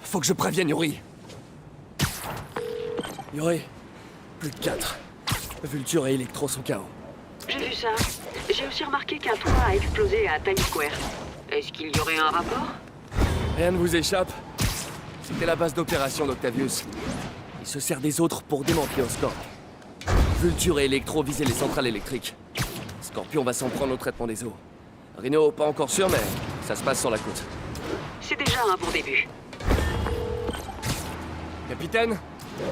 Faut que je prévienne Yuri. Yuri, plus de 4. Vulture et Electro sont KO. J'ai vu ça. J'ai aussi remarqué qu'un toit a explosé à Times Square. Est-ce qu'il y aurait un rapport? Rien ne vous échappe. C'était la base d'opération d'Octavius. Il se sert des autres pour démanteler Oscorp. Vulture et Electro visaient les centrales électriques. Scorpion va s'en prendre au traitement des eaux. Rhino, pas encore sûr, mais ça se passe sur la côte. C'est déjà un bon début. Capitaine,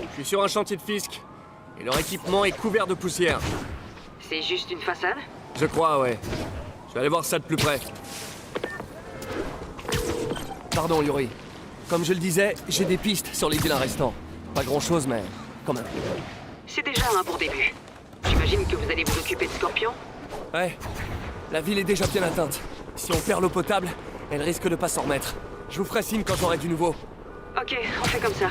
je suis sur un chantier de Fisk. Et leur équipement est couvert de poussière. C'est juste une façade? Je crois, ouais. Je vais aller voir ça de plus près. Pardon, Yuri. Comme je le disais, j'ai des pistes sur les vilains restants. Pas grand-chose, mais quand même. C'est déjà un bon début. J'imagine que vous allez vous occuper de Scorpion? Ouais. La ville est déjà bien atteinte. Si on perd l'eau potable, elle risque de pas s'en remettre. Je vous ferai signe quand j'aurai du nouveau. Ok, on fait comme ça.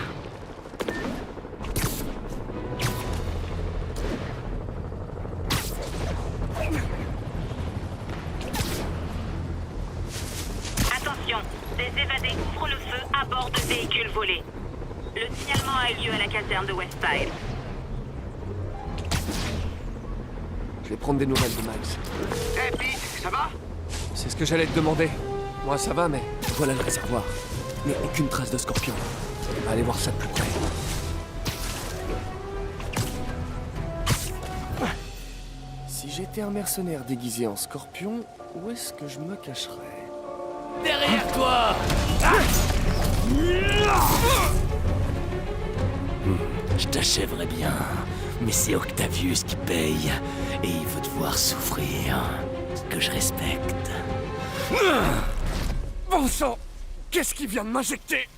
Attention, des évadés ouvrent le feu à bord de véhicules volés. Le signalement a eu lieu à la caserne de Westside. Je vais prendre des nouvelles de Miles. Hey Pete, ça va? C'est ce que j'allais te demander. Moi, ça va, mais voilà le réservoir. Mais aucune trace de Scorpion. On va aller voir ça de plus près. Si j'étais un mercenaire déguisé en Scorpion, où est-ce que je me cacherais? Derrière toi! Je t'achèverai bien, mais c'est Octavius qui paye, et il veut te voir souffrir, ce que je respecte. Bon sang! Qu'est-ce qui vient de m'injecter?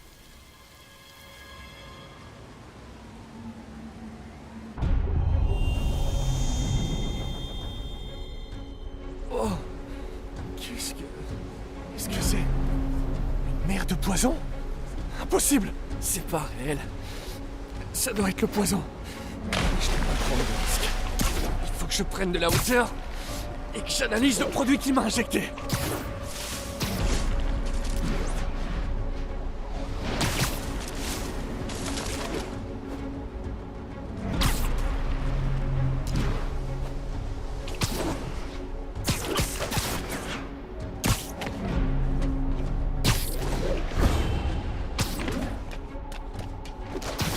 Oh! Qu'est-ce que c'est? Une mer de poison? Impossible! C'est pas réel. Ça doit être le poison. Je peux pas prendre de risque. Il faut que je prenne de la hauteur et que j'analyse le produit qui m'a injecté.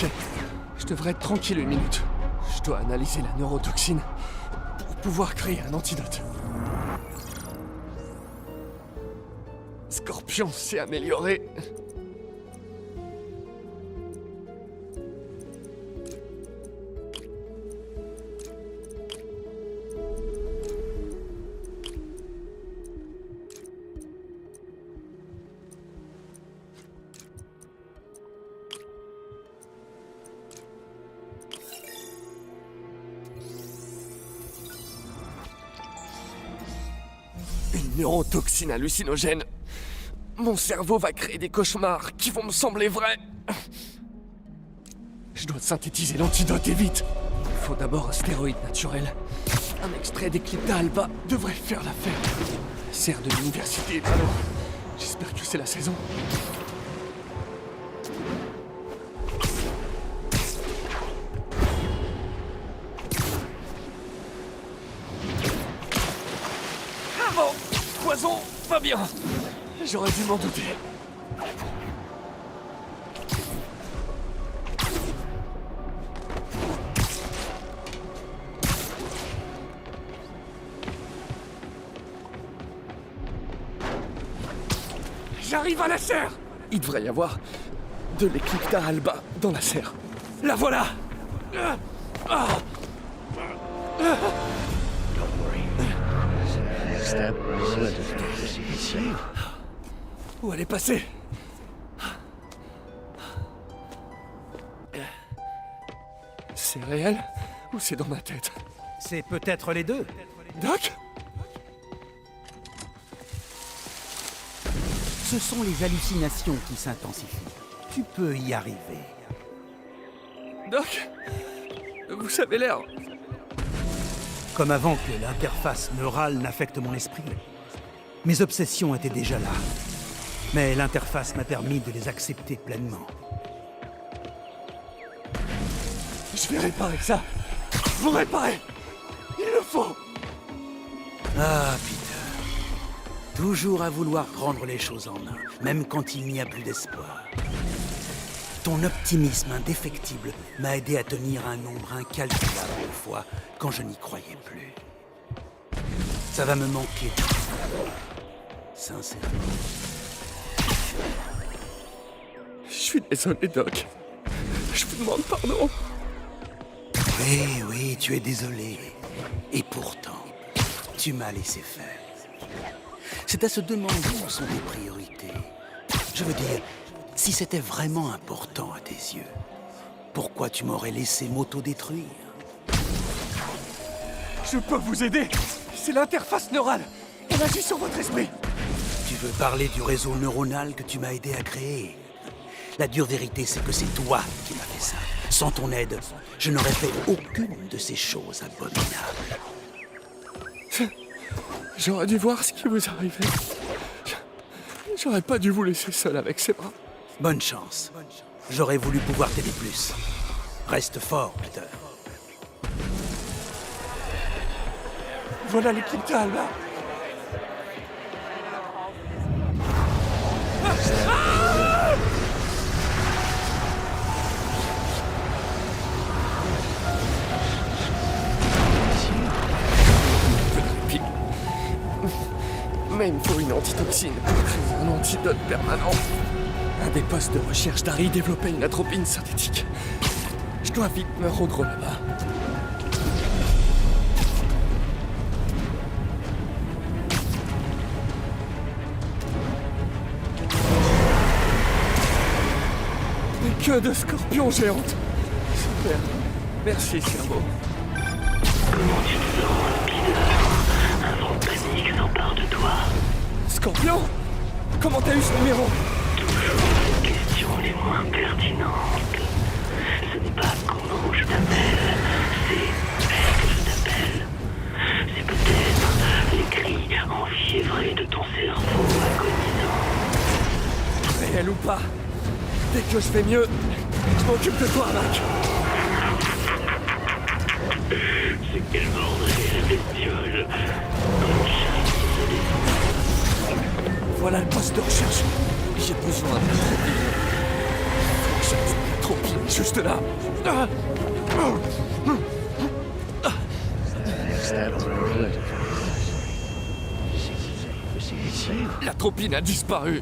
Ok, je devrais être tranquille une minute. Je dois analyser la neurotoxine pour pouvoir créer un antidote. Scorpion s'est amélioré. Une neurotoxine hallucinogène. Mon cerveau va créer des cauchemars qui vont me sembler vrais. Je dois synthétiser l'antidote et vite. Il faut d'abord un stéroïde naturel. Un extrait d'Eclipta alba devrait faire l'affaire. La serre de l'université est pas loin. J'espère que c'est la saison. Ah bon, poison, pas bien. J'aurais dû m'en douter. J'arrive à la serre! Il devrait y avoir de l'Eclipta alba dans la serre. La voilà! Où elle est passée? C'est réel ou c'est dans ma tête? C'est peut-être les deux. Doc? Ce sont les hallucinations qui s'intensifient. Tu peux y arriver. Doc? Vous avez l'air... Comme avant que l'interface neurale n'affecte mon esprit. Mes obsessions étaient déjà là. Mais l'interface m'a permis de les accepter pleinement. Je vais réparer ça. Vous réparez. Il le faut. Ah, Peter. Toujours à vouloir prendre les choses en main, même quand il n'y a plus d'espoir. Ton optimisme indéfectible m'a aidé à tenir un nombre incalculable de fois quand je n'y croyais plus. Ça va me manquer. Sincèrement. Je suis désolé, Doc. Je vous demande pardon. Oui, tu es désolé. Et pourtant, tu m'as laissé faire. C'est à se demander où sont tes priorités. Je veux dire, si c'était vraiment important à tes yeux, pourquoi tu m'aurais laissé m'auto-détruire? Je peux vous aider. C'est l'interface neurale. Elle agit sur votre esprit. Tu veux parler du réseau neuronal que tu m'as aidé à créer? La dure vérité, c'est que c'est toi qui m'as fait ça. Sans ton aide, je n'aurais fait aucune de ces choses abominables. J'aurais dû voir ce qui vous arrivait. J'aurais pas dû vous laisser seul avec ses bras. Bonne chance. J'aurais voulu pouvoir t'aider plus. Reste fort, Peter. Voilà l'équipe d'Alba. Mais il me faut une antitoxine pour créer un antidote permanent. Un des postes de recherche d'Harry développait une atropine synthétique. Je dois vite me rendre là-bas. Des queues de scorpions géantes. Super. Merci, cerveau. Comment tu te sens, Peter? Un vent de panique s'empare de toi. Scorpion? Comment t'as eu ce numéro? Toujours les questions les moins pertinentes. Ce n'est pas comment je t'appelle, c'est elle que je t'appelle. C'est peut-être les cris enfiévrés de ton cerveau agonisant. Réel ou pas, dès que je vais mieux, je m'occupe de toi, Mac. C'est qu'elle mordrait la bestiole dans le chat. Voilà le poste de recherche. J'ai besoin de l'atropine. Faut que j'aille l'atropine juste là. Ah. L'atropine a disparu.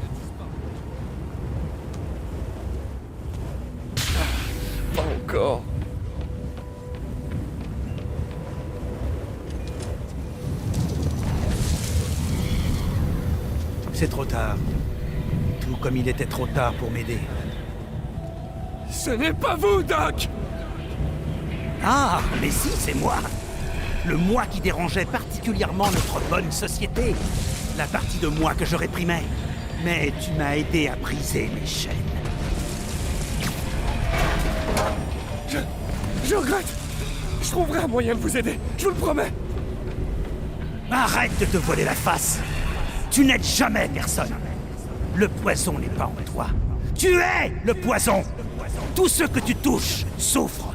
Pas encore. C'est trop tard. Tout comme il était trop tard pour m'aider. Ce n'est pas vous, Doc! Ah, mais si, c'est moi. Le moi qui dérangeait particulièrement notre bonne société. La partie de moi que je réprimais. Mais tu m'as aidé à briser mes chaînes. Je regrette. Je trouverai un moyen de vous aider, je vous le promets. Arrête de te voiler la face. Tu n'aides jamais personne. Le poison n'est pas en toi. Tu es le poison. Tout ce que tu touches souffre.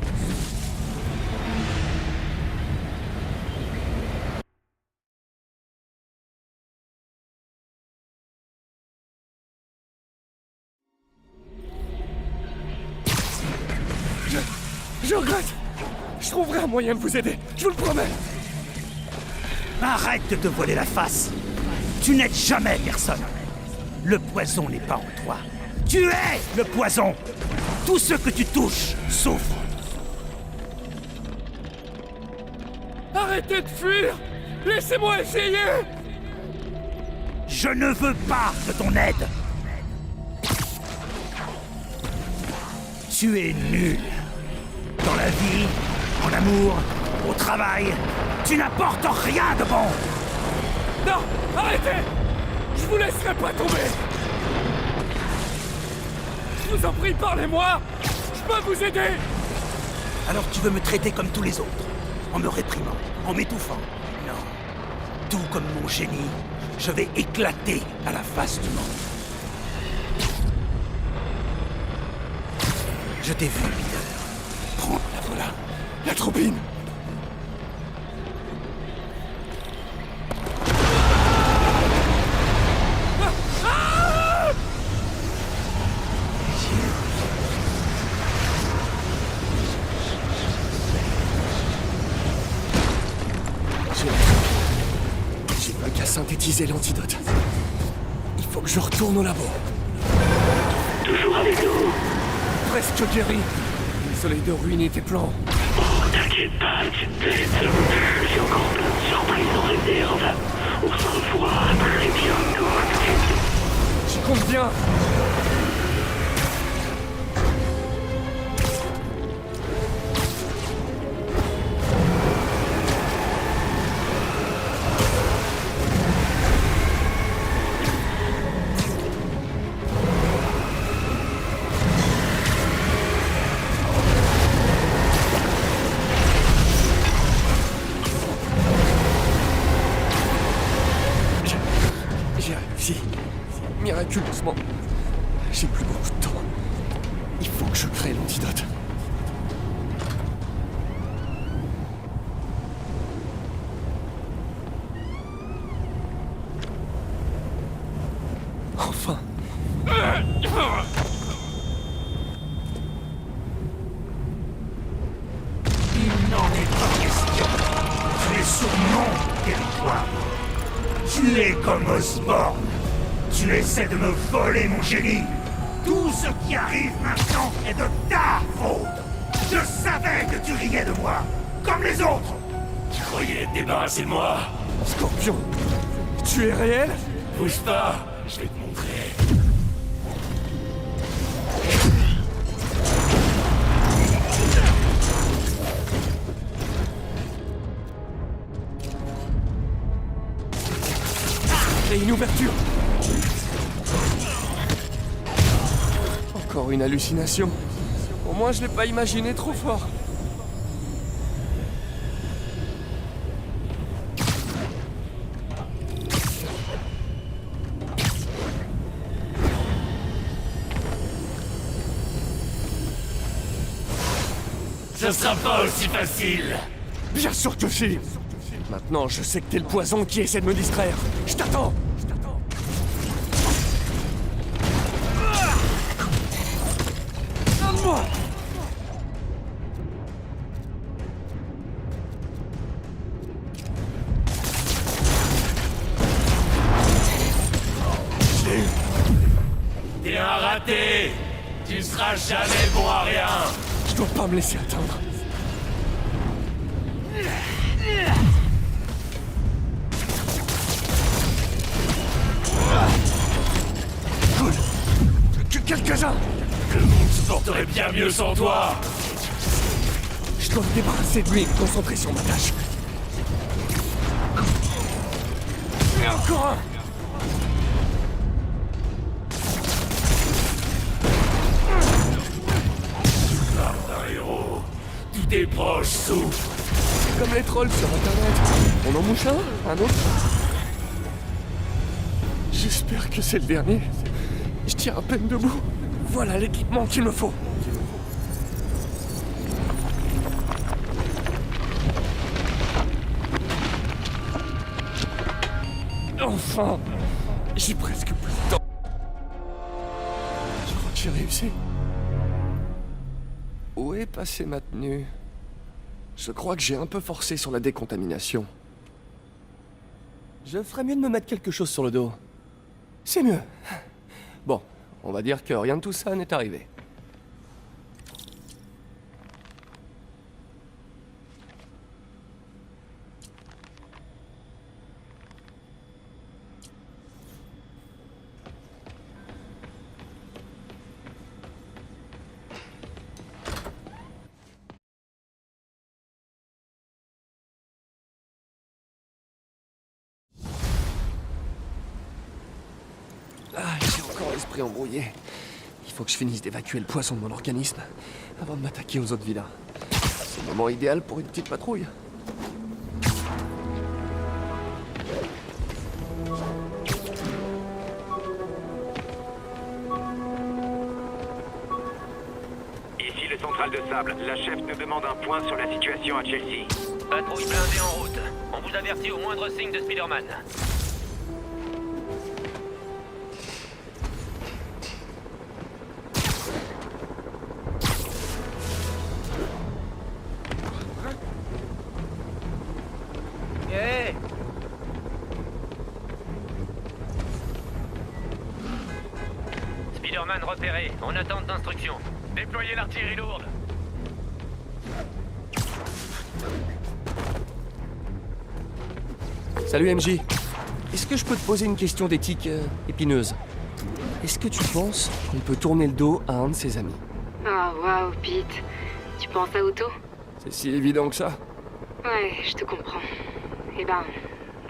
Je regrette. Je trouverai un moyen de vous aider, je vous le promets. Arrête de te voiler la face. Tu n'aides jamais personne. Le poison n'est pas en toi. Tu es le poison. Tout ce que tu touches souffre. Arrêtez de fuir. Laissez-moi essayer. Je ne veux pas de ton aide. Tu es nul. Dans la vie, en amour, au travail, tu n'apportes rien de bon. Non, arrêtez. Je vous laisserai pas tomber. Je vous en prie, parlez-moi. Je peux vous aider. Alors tu veux me traiter comme tous les autres, en me réprimant, en m'étouffant. Non. Tout comme mon génie, je vais éclater à la face du monde. Je t'ai vu, Peter. Prends. La voilà. La troupine. J'ai pas qu'à synthétiser l'antidote. Il faut que je retourne au labo. Toujours avec nous. Presque guéri. Désolé de ruiner tes plans. Oh, t'inquiète pas, petite bête. J'ai encore plein de surprises en réserve. On se revoit très bientôt. J'y compte bien. J'ai réussi. Miraculeusement. J'ai plus beaucoup de temps. Il faut que je crée l'antidote. Enfin. Il n'en est pas question. Tu es sur mon territoire. Tu es comme Osborn. Tu essaies de me voler mon génie. Tout ce qui arrive maintenant est de ta faute. Je savais que tu riais de moi, comme les autres. Tu croyais te débarrasser de moi? Scorpion, tu es réel? Bouge pas, je vais te montrer. Et une ouverture. Encore une hallucination. Au moins, je l'ai pas imaginé trop fort. Ce sera pas aussi facile. Bien sûr que si. Maintenant, je sais que t'es le poison qui essaie de me distraire. Je t'attends. Donne-moi. T'es un raté. Tu seras jamais bon à rien. Je dois pas me laisser atteindre. Cool. Quelques-uns. Le monde se porterait bien mieux sans toi. Je dois me débarrasser de lui et me concentrer sur ma tâche. Et encore un. Un héros. Tous tes proches souffrent. Comme les trolls sur Internet. On en mouche un autre. J'espère que c'est le dernier. Je tiens à peine debout. Voilà l'équipement qu'il me faut. Enfin, j'ai presque plus de temps. Je crois que j'ai réussi. Où est passée ma tenue? Je crois que j'ai un peu forcé sur la décontamination. Je ferais mieux de me mettre quelque chose sur le dos. C'est mieux. Bon, on va dire que rien de tout ça n'est arrivé. Ah, j'ai encore l'esprit embrouillé. Il faut que je finisse d'évacuer le poison de mon organisme avant de m'attaquer aux autres vilains. C'est le moment idéal pour une petite patrouille. Ici centrale de sable, la chef nous demande un point sur la situation à Chelsea. Patrouille blindée en route. On vous avertit au moindre signe de Spider-Man. Hé! Spider-Man repéré, en attente d'instruction. Déployez l'artillerie lourde. Salut MJ. Est-ce que je peux te poser une question d'éthique épineuse? Est-ce que tu penses qu'on peut tourner le dos à un de ses amis? Oh, waouh, Pete. Tu penses à Otto? C'est si évident que ça. Ouais, je te comprends. Eh ben,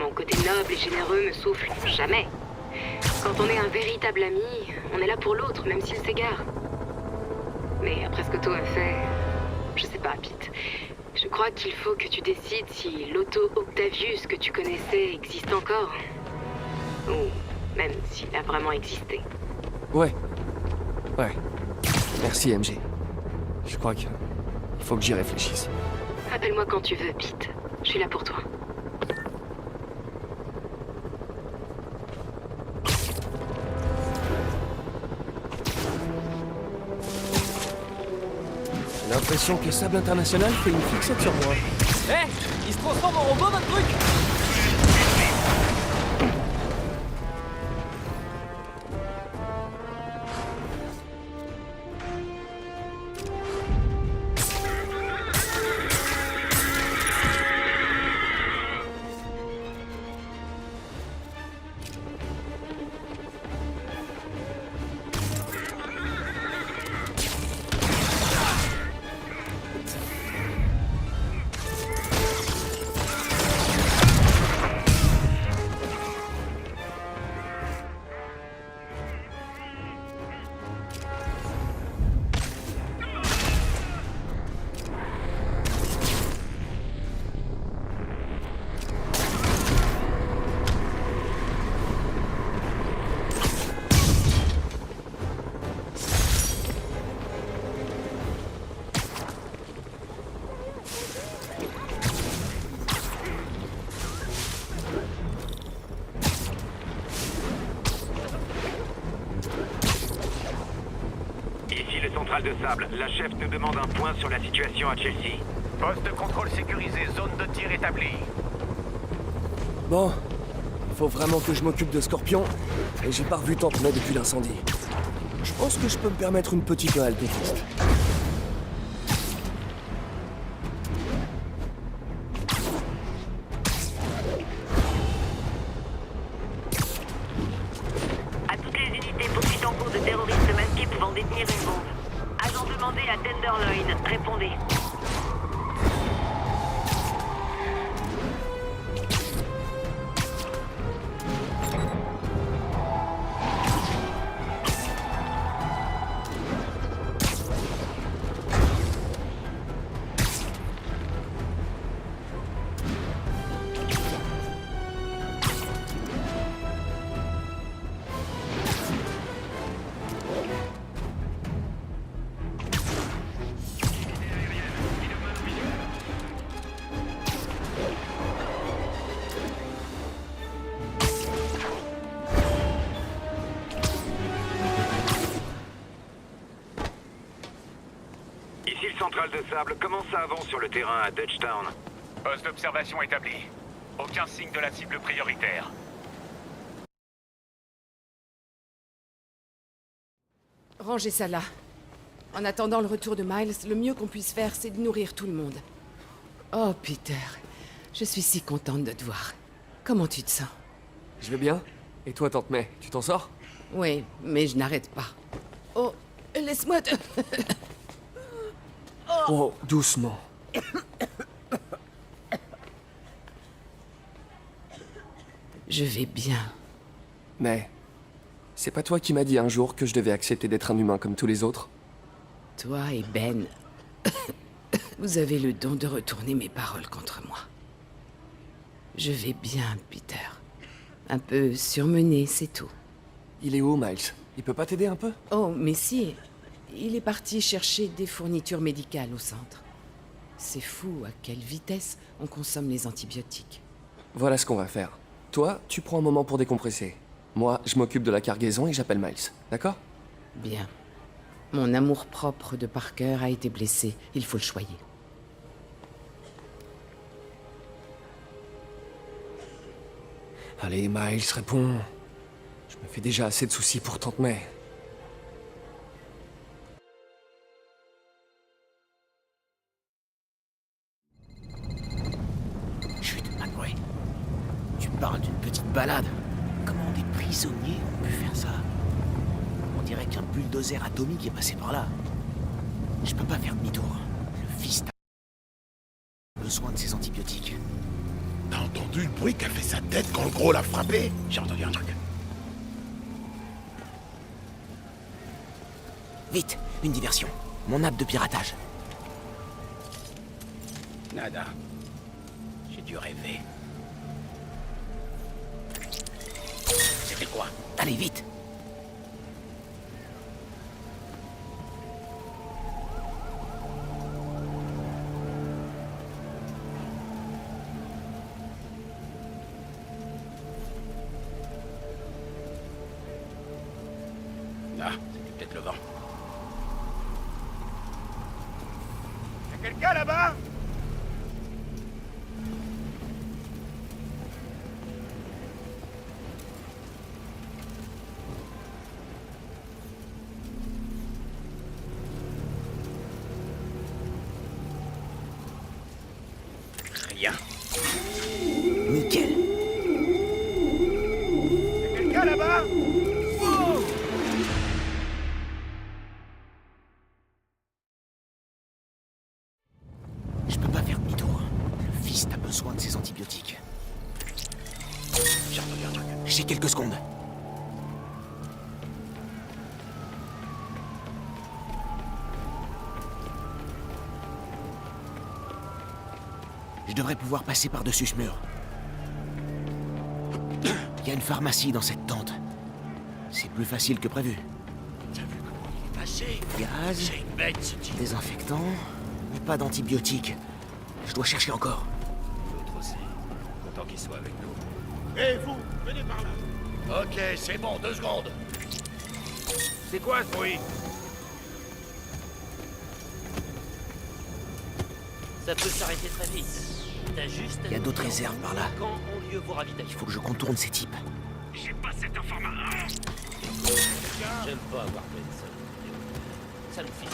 mon côté noble et généreux me souffle jamais. Quand on est un véritable ami, on est là pour l'autre, même s'il s'égare. Mais après ce que Otto a fait, je sais pas, Pete. Je crois qu'il faut que tu décides si l'Otto Octavius que tu connaissais existe encore. Ou même s'il a vraiment existé. Ouais. Ouais. Merci MJ. Je crois que... il faut que j'y réfléchisse. Appelle-moi quand tu veux, Pete. Je suis là pour toi. J'ai l'impression que Sable International fait une fixette sur moi. Hé! Il se transforme en robot, votre truc! Centrale de sable, la chef nous demande un point sur la situation à Chelsea. Poste de contrôle sécurisé, zone de tir établie. Bon, faut vraiment que je m'occupe de Scorpion, et j'ai pas revu Tantenay depuis l'incendie. Je pense que je peux me permettre une petite halte de piste. À toutes les unités, poursuite en cours de terroristes masqués pouvant détenir une bombe. Agent demandé à Tenderloin, répondez. Ici le central de sable, comment ça avance sur le terrain à Dutchtown? Poste d'observation établi. Aucun signe de la cible prioritaire. Rangez ça là. En attendant le retour de Miles, le mieux qu'on puisse faire, c'est de nourrir tout le monde. Oh, Peter, je suis si contente de te voir. Comment tu te sens? Je vais bien. Et toi, Tante May, tu t'en sors? Oui, mais je n'arrête pas. Oh, laisse-moi te... Oh, doucement. Je vais bien. Mais... c'est pas toi qui m'as dit un jour que je devais accepter d'être un humain comme tous les autres? Toi et Ben, vous avez le don de retourner mes paroles contre moi. Je vais bien, Peter. Un peu surmené, c'est tout. Il est où, Miles? Il peut pas t'aider un peu? Oh, mais si. Il est parti chercher des fournitures médicales au centre. C'est fou à quelle vitesse on consomme les antibiotiques. Voilà ce qu'on va faire. Toi, tu prends un moment pour décompresser. Moi, je m'occupe de la cargaison et j'appelle Miles. D'accord? Bien. Mon amour-propre de Parker a été blessé. Il faut le choyer. Allez, Miles, réponds. Je me fais déjà assez de soucis pour Tante May. Chut, McRae. Tu parles d'une petite balade. Comment des prisonniers ont pu faire ça? On dirait qu'un bulldozer atomique est passé par là. Je peux pas faire demi-tour. Le fils a besoin de ses antibiotiques. T'as entendu le bruit qu'a fait sa tête quand le gros l'a frappé? J'ai entendu un truc. Vite, une diversion. Mon app de piratage. Nada. J'ai dû rêver. C'était quoi? Allez, vite! Ah, c'était peut-être le vent. Y'a quelqu'un là-bas? Rien. Nickel. Y'a quelqu'un là-bas? Je peux pas faire demi-tour. Le fils a besoin de ses antibiotiques. J'ai entendu un truc. J'ai quelques secondes. Je devrais pouvoir passer par-dessus ce mur. Il y a une pharmacie dans cette tente. C'est plus facile que prévu. T'as vu comment il est passé? Gaz, C'est une bête, ce type. désinfectant, mais pas d'antibiotiques. Je dois chercher encore. L'autre aussi. Content qu'il soit avec nous. Hé, vous, venez par là. Ok, c'est bon, 2 secondes. C'est quoi ce bruit? Ça peut s'arrêter très vite. T'as juste... Il y a d'autres réserves par là. Quand ont lieu vos ravitaillements? Il faut que je contourne ces types. J'ai pas cette information. J'aime pas avoir plein de ça. Ça nous fiche.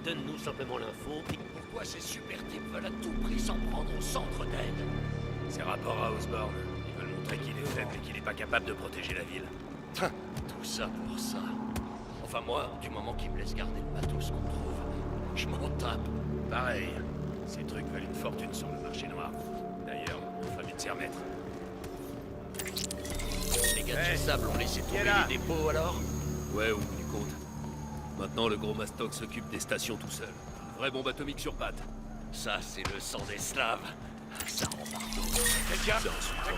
Donne-nous simplement l'info et... Pourquoi ces super types veulent à tout prix s'en prendre au centre d'aide? C'est rapport à Osborn. Ils veulent montrer qu'il est faible et qu'il est pas capable de protéger la ville. Tout ça pour ça. Enfin moi, du moment qu'ils me laissent garder le matos qu'on trouve, je m'en tape. Pareil. Ces trucs valent une fortune sur le marché noir. D'ailleurs, il faut vite s'y remettre. Les gars de chez Sable ont laissé tomber les dépôts alors? Ouais, au bout du compte. Maintenant, le gros Mastoc s'occupe des stations tout seul. Un vrai bombe atomique sur pattes. Ça, c'est le sang des Slaves. Ça rend partout. Quelqu'un? C'est insultant.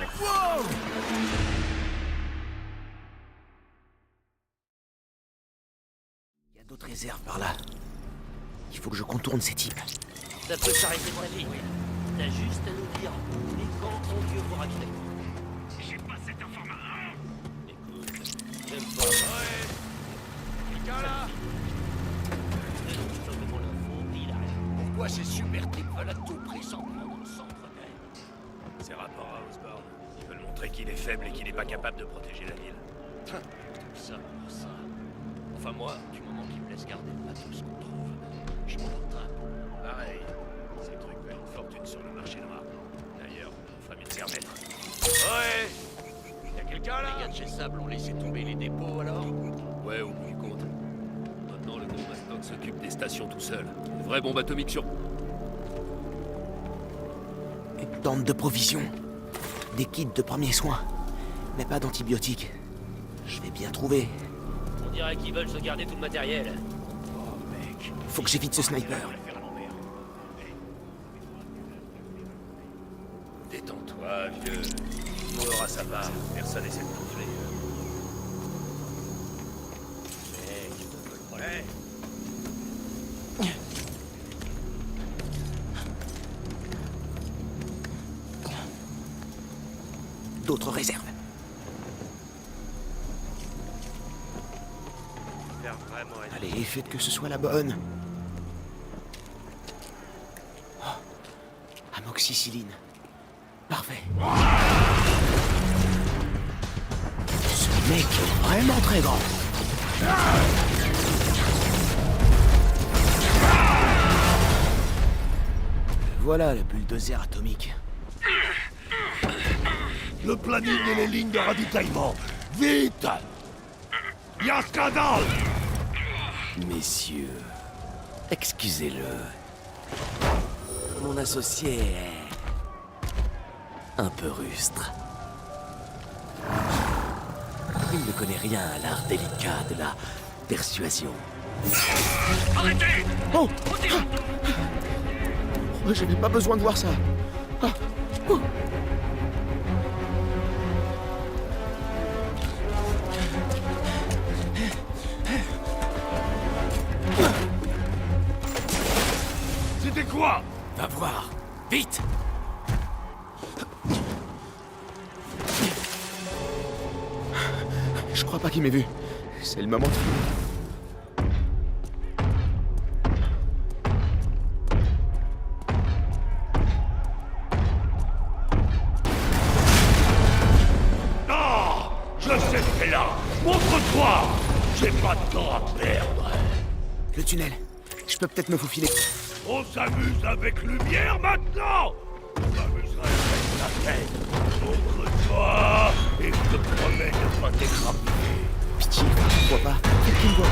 Il y a d'autres réserves par là. Il faut que je contourne ces types. Ça peut s'arrêter très vite. T'as juste à nous dire où et quand ont lieu vos ravitaillements. J'ai pas cette information. Écoute, j'aime pas... Ouais. Quelqu'un là? Donne-nous simplement l'info et il arrête. Pourquoi ces super types veulent à tout prix s'en prendre au centre d'aide? C'est rapport à Osborn. Ils veulent montrer qu'il est faible et qu'il est pas capable de protéger la ville. Tout ça pour ça. Enfin moi, du moment qu'ils me laissent garder le matos qu'on trouve, je m'en tape. Pareil. Ces trucs valent une fortune sur le marché noir. D'ailleurs, il faut vite s'y remettre. Ouais! Y'a quelqu'un là? Les gars de chez Sable ont laissé tomber les dépôts alors? Ouais, au bout du compte. Maintenant, le gros Mastoc s'occupe des stations tout seul. Une vraie bombe atomique sur... Une tente de provisions. Des kits de premiers soins. Mais pas d'antibiotiques. Je vais bien trouver. On dirait qu'ils veulent se garder tout le matériel. Oh mec. Faut que j'évite ce sniper. Détends-toi, vieux. On aura sa part. Personne essaie de t'enfler. Mec, ils me veulent pas. d'autres réserves. Allez, faites que ce soit la bonne. Oh, amoxicilline. Parfait. Ce mec est vraiment très grand. Voilà le bulldozer atomique. Le planning et les lignes de ravitaillement. Vite! Il y a un scandale! Messieurs, excusez-le. Mon associé est un peu rustre. Il ne connaît rien à l'art délicat de la persuasion. Arrêtez! Oh! Je n'ai pas besoin de voir ça. Ah. Oh. C'était quoi? Va voir, vite! Je crois pas qu'il m'ait vu. C'est le moment de finir. Je sais que t'es là. Montre-toi. J'ai pas de temps à perdre. Le tunnel. Je peux peut-être me faufiler. On s'amuse avec lumière maintenant. On s'amuserait avec la tête. Montre-toi et je te promets de pas t'écraper. Pitié, je ne vois pas. Peut-être qu'il me voit pas.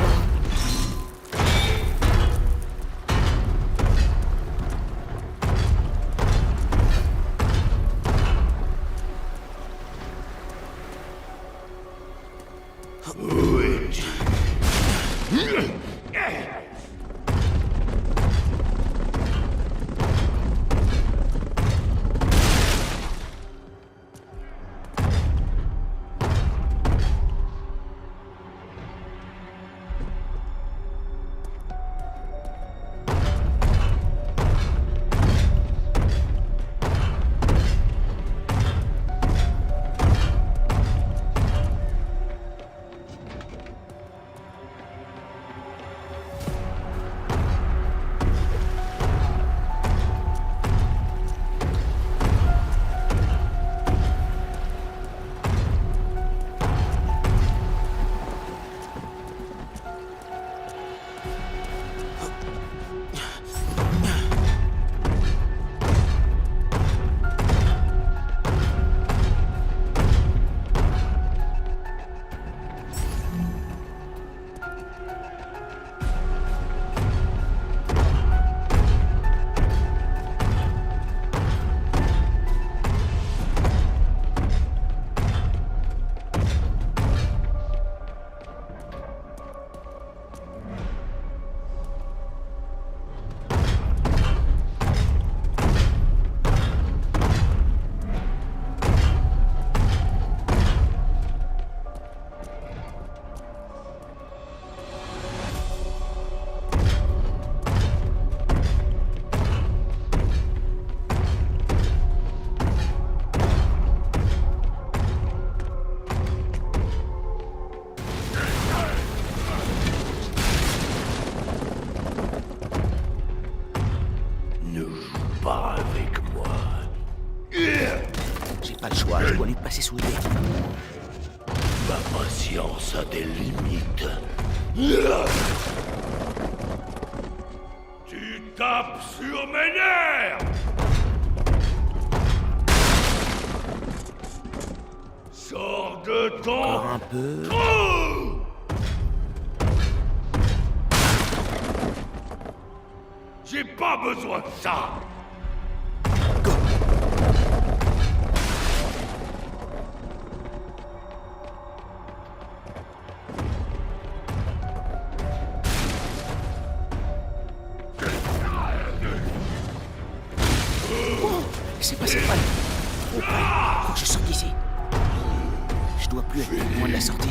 Je dois lui passer sous le nez. Ma patience a des limites. Tu tapes sur mes nerfs! Sors de ton... Encore un peu... trou! J'ai pas besoin de ça! C'est passé mal. Trop près. Faut que je sorte d'ici. Je dois plus être loin de la sortie.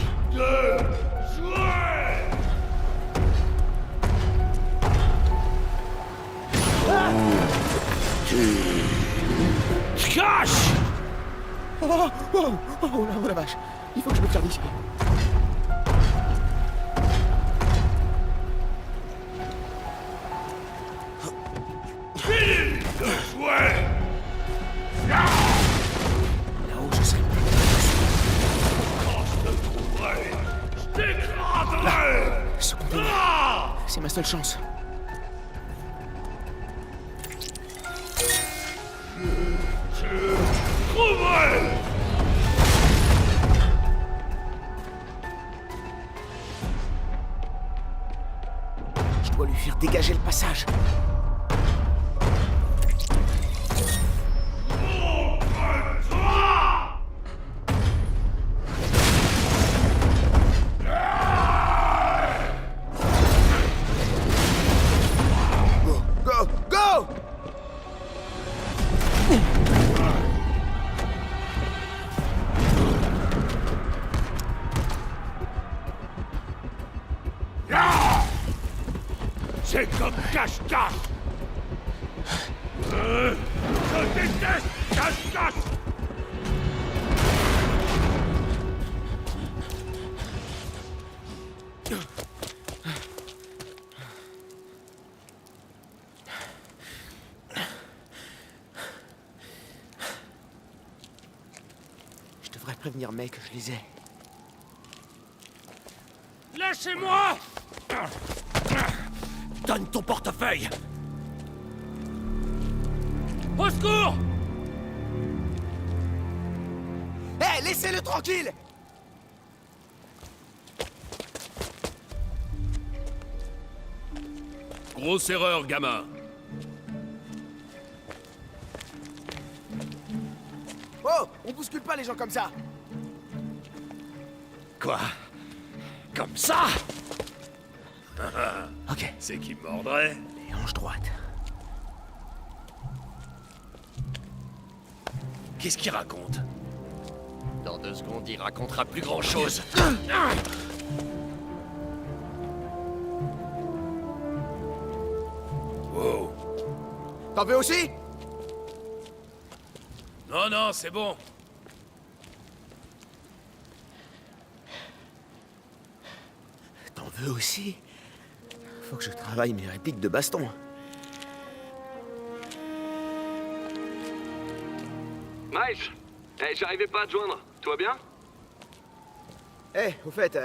Tu te caches! Oh, Oh la vache. Il faut que je me tire d'ici. Là-haut, je serai plus. Là, ce conteneur. C'est ma seule chance. Je dois lui faire dégager le passage. Go! Go! C'est comme cache-cache. Je déteste cache-cache. Je devrais prévenir May que je les ai. Lâchez-moi! Donne ton portefeuille! Au secours! Hé, laissez-le tranquille! Grosse erreur, gamin. Oh, on bouscule pas les gens comme ça! Quoi? Comme ça? Ok. C'est qui me mordrait? Les hanches droites. Qu'est-ce qu'il raconte? Dans 2 secondes, il racontera plus grand-chose. Wow. T'en veux aussi? Non, non, c'est bon. T'en veux aussi? Faut que je travaille mes répliques de baston. Miles, j'arrivais pas à te joindre. Tout va bien? Au fait,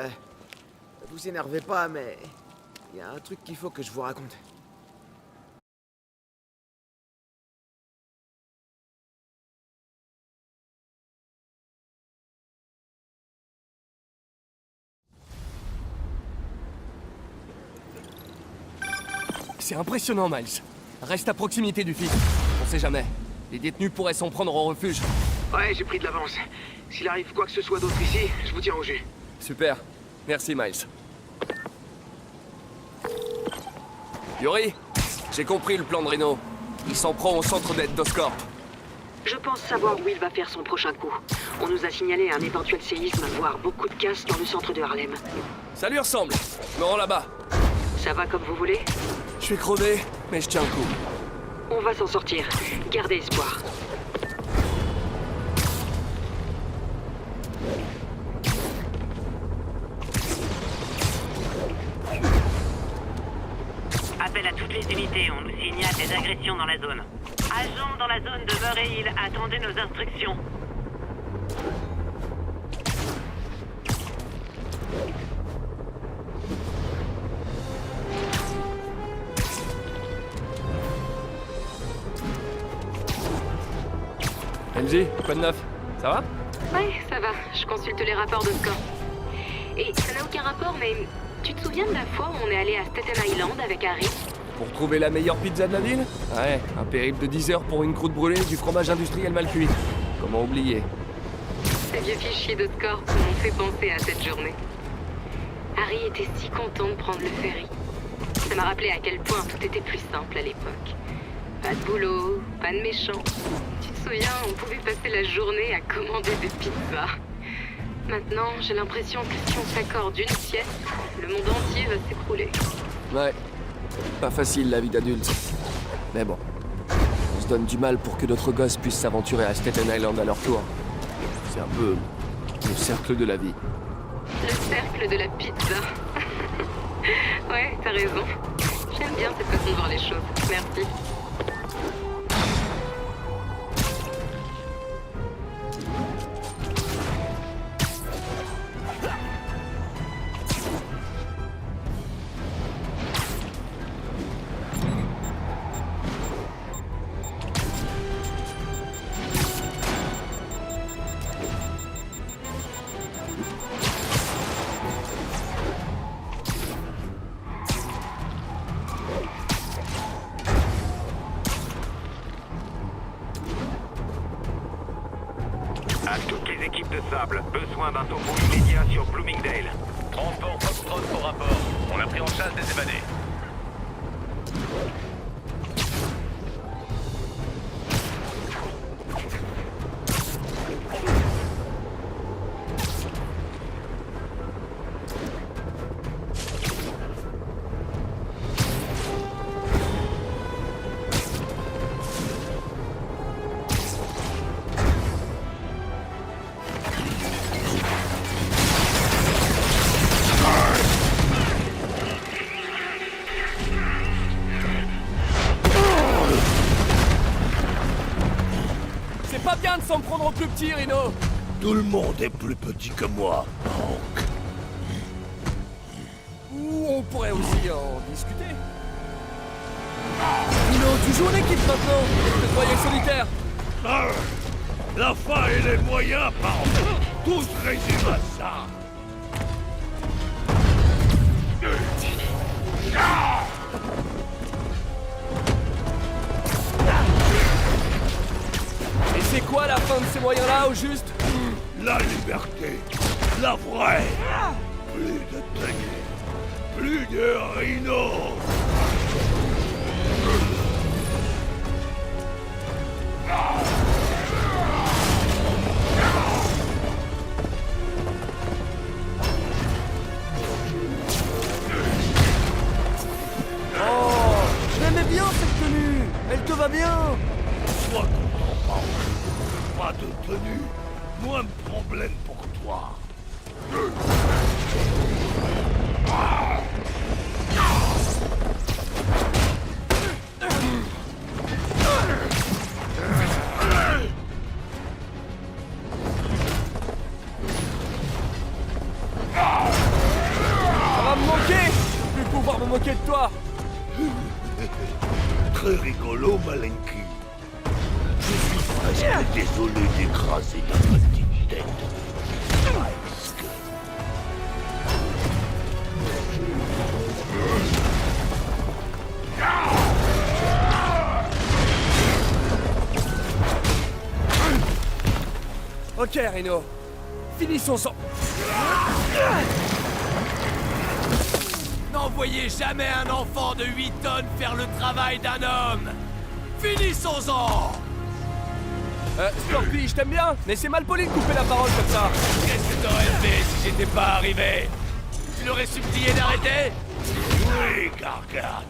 vous énervez pas, mais il y a un truc qu'il faut que je vous raconte. C'est impressionnant, Miles. Reste à proximité du fils. On sait jamais. Les détenus pourraient s'en prendre au refuge. Ouais, j'ai pris de l'avance. S'il arrive quoi que ce soit d'autre ici, je vous tiens au jus. Super. Merci, Miles. Yuri, j'ai compris le plan de Reno. Il s'en prend au centre d'aide d'Oscorp. Je pense savoir où il va faire son prochain coup. On nous a signalé un éventuel séisme, voire beaucoup de casse dans le centre de Harlem. Ça lui ressemble. Je me rends là-bas. Ça va comme vous voulez? Je suis crevé, mais je tiens le coup. On va s'en sortir. Gardez espoir. Appel à toutes les unités, on nous signale des agressions dans la zone. Agents dans la zone de Murray Hill, attendez nos instructions. LG, quoi de neuf? Ça va? Ouais, ça va. Je consulte les rapports de score. Et ça n'a aucun rapport, mais tu te souviens de la fois où on est allé à Staten Island avec Harry? Pour trouver la meilleure pizza de la ville? Ouais, un périple de 10 heures pour une croûte brûlée, du fromage industriel mal cuit. Comment oublier? Ces vieux fichiers de score m'ont fait penser à cette journée. Harry était si content de prendre le ferry. Ça m'a rappelé à quel point tout était plus simple à l'époque. Pas de boulot, pas de méchants. Tu te souviens, on pouvait passer la journée à commander des pizzas. Maintenant, j'ai l'impression que si on s'accorde une sieste, le monde entier va s'écrouler. Ouais, pas facile la vie d'adulte. Mais bon, on se donne du mal pour que d'autres gosses puissent s'aventurer à Staten Island à leur tour. C'est un peu le cercle de la vie. Le cercle de la pizza. Ouais, t'as raison. J'aime bien cette façon de voir les choses. Merci. À toutes les équipes de sable, besoin d'un topo immédiat sur Bloomingdale. Transport Foxtrot au rapport. On a pris en chasse des évadés. C'est pas bien de s'en prendre au plus petit, Rhino. Tout le monde est plus petit que moi, Hank. Ou on pourrait aussi en discuter. Rhino, tu joues en équipe maintenant. Je te croyais solitaire. La fin et les moyens, tout se résume à ça. Et c'est quoi la fin de ces moyens-là, au juste? La liberté, la vraie. Plus de tenue, plus de Rhino. Oh, je l'aimais bien cette tenue. Elle te va bien. Sois content, Paul. Pas de tenue, moins de problème pour toi. Ça va me manquer. Je vais plus pouvoir me moquer de toi. Très rigolo, Malenki. Je suis presque désolé d'écraser ta petite tête. Presque. Ok, Rhino. Finissons-en. N'envoyez jamais un enfant de 8 tonnes faire le travail d'un homme. Finissons-en. Scorpi, je t'aime bien, mais c'est mal poli de couper la parole comme ça. Qu'est-ce que t'aurais fait si j'étais pas arrivé? Tu l'aurais supplié d'arrêter? Oui, Gargane.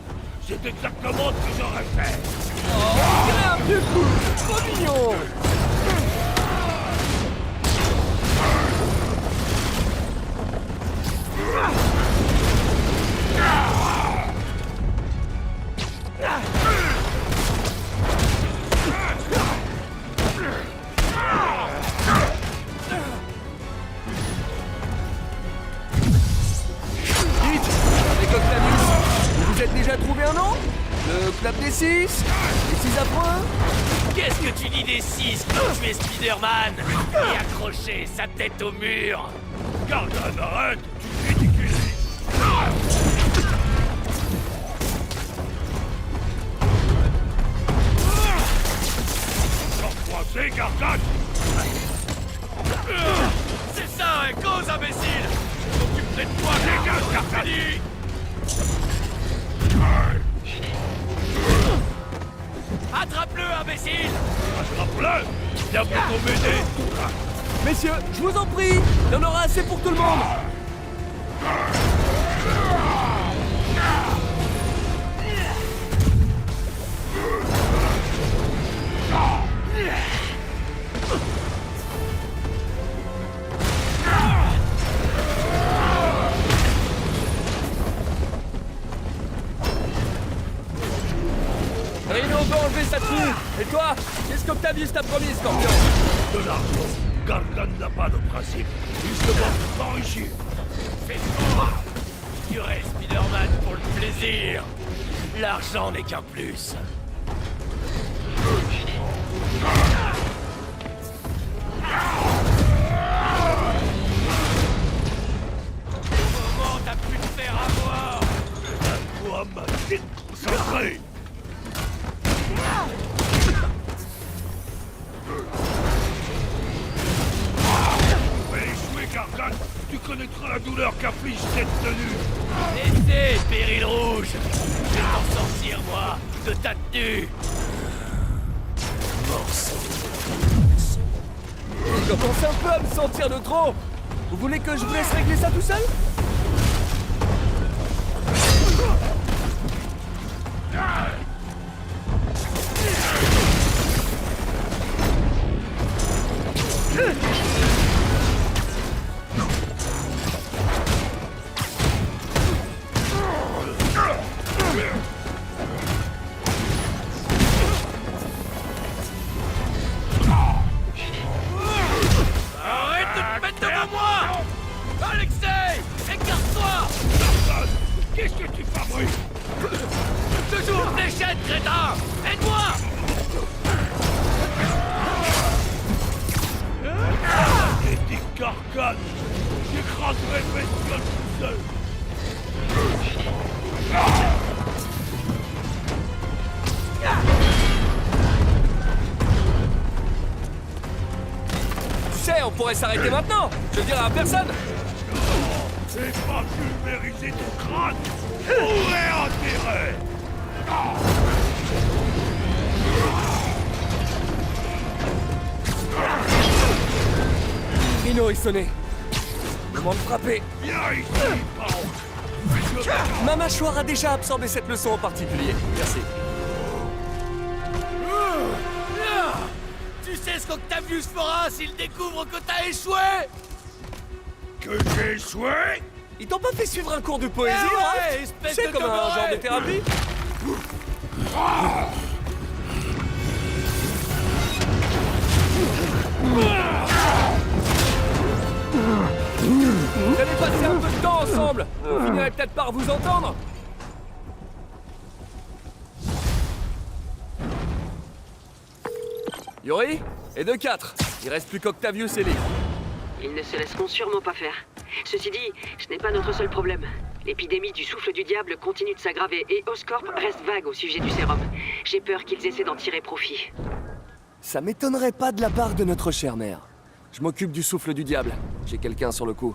C'est exactement ce que j'aurais fait. Oh, on dirait un vieux coup. Trop mignon. Dites, avec Octavius, vous vous êtes déjà trouvé un nom? Le club des 6? Les 6 à points? Qu'est-ce que tu dis des 6 quand tu es Spider-Man et accrocher sa tête au mur? Gargane, arrête. Tu ridiculises. Coincé, Gargane. C'est ça, hein, cause imbécile! Je m'occuperai de toi, dégage, Gargani! Attrape-le, imbécile! Attrape-le. Viens pour m'aider. Messieurs, je vous en prie, il y en aura assez pour tout le monde. on veut enlever sa trou. Et toi, qu'est-ce qu'Octavius t'a promis, Scorpion? De l'argent. Gargan n'a pas de principe. Il se doit s'enrichir. Fais quoi? Tu restes Spider-Man pour le plaisir. L'argent n'est qu'un plus. Comment t'as pu te faire avoir? Toi, ma petite concentrée. Gargan, tu connaîtras la douleur qu'afflige cette tenue. Laissez, Péril Rouge. Je vais t'en sortir, moi, de ta tenue. Je commence un peu à me sentir de trop. Vous voulez que je vous laisse régler ça tout seul? Arrête de te mettre devant moi! Alexei! Écarte-toi! Qu'est-ce que tu fabriques? Toujours des chaînes, crétin! Aide-moi! Et des Gargan! J'écraserai le bestiole tout seul! Tu sais, on pourrait s'arrêter maintenant. Je dirais à personne. C'est pas pulvériser ton crâne! Où est intérêt? Rhino est sonné. Moment de frapper. Viens ici, Paul! Ma mâchoire a déjà absorbé cette leçon en particulier. Merci. Tu sais ce qu'Octavius fera s'il découvre que t'as échoué? Que j'ai échoué? Ils t'ont pas fait suivre un cours de poésie, ouais, hein? espèce C'est de comme un demeuré. genre de thérapie. Vous allez passer un peu de temps ensemble. On finirait peut-être par vous entendre. Yuri? Et de 4. Il reste plus qu'Octavius et Lee. Ils ne se laisseront sûrement pas faire. Ceci dit, ce n'est pas notre seul problème. L'épidémie du souffle du diable continue de s'aggraver et Oscorp reste vague au sujet du sérum. J'ai peur qu'ils essaient d'en tirer profit. Ça m'étonnerait pas de la part de notre chère mère. Je m'occupe du souffle du diable. J'ai quelqu'un sur le coup.